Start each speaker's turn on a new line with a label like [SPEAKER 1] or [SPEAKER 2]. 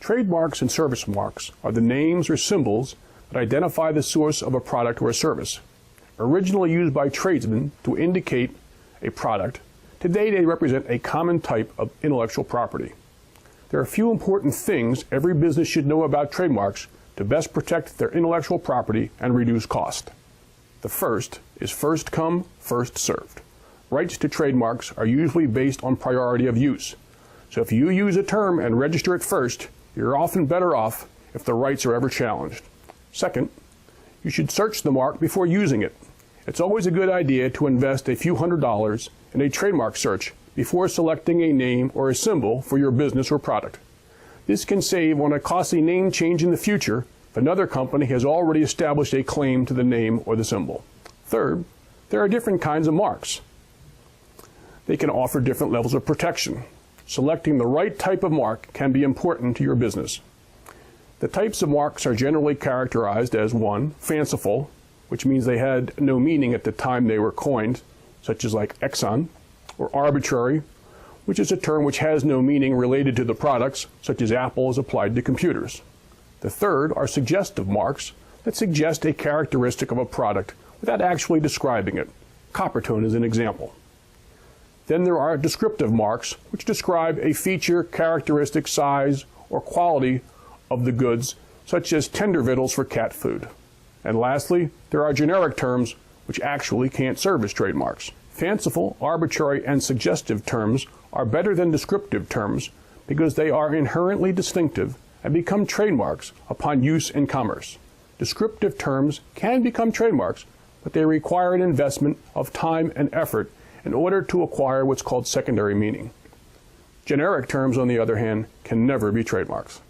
[SPEAKER 1] Trademarks and service marks are the names or symbols that identify the source of a product or a service. Originally used by tradesmen to indicate a product, today they represent a common type of intellectual property. There are a few important things every business should know about trademarks to best protect their intellectual property and reduce cost. The first is first come, first served. Rights to trademarks are usually based on priority of use. So if you use a term and register it first, you're often better off if the rights are ever challenged. Second, you should search the mark before using it. It's always a good idea to invest a few $100s in a trademark search before selecting a name or a symbol for your business or product. This can save on a costly name change in the future if another company has already established a claim to the name or the symbol. Third, there are different kinds of marks. They can offer different levels of protection. Selecting the right type of mark can be important to your business. The types of marks are generally characterized as 1, fanciful, which means they had no meaning at the time they were coined, such as like Exxon, or arbitrary, which is a term which has no meaning related to the products, such as Apple as applied to computers. The third are suggestive marks that suggest a characteristic of a product without actually describing it. Coppertone is an example. Then there are descriptive marks, which describe a feature, characteristic, size, or quality of the goods, such as tender victuals for cat food. And lastly, there are generic terms which actually can't serve as trademarks. Fanciful, arbitrary, and suggestive terms are better than descriptive terms because they are inherently distinctive and become trademarks upon use in commerce. Descriptive terms can become trademarks, but they require an investment of time and effort in order to acquire what's called secondary meaning. Generic terms, on the other hand, can never be trademarks.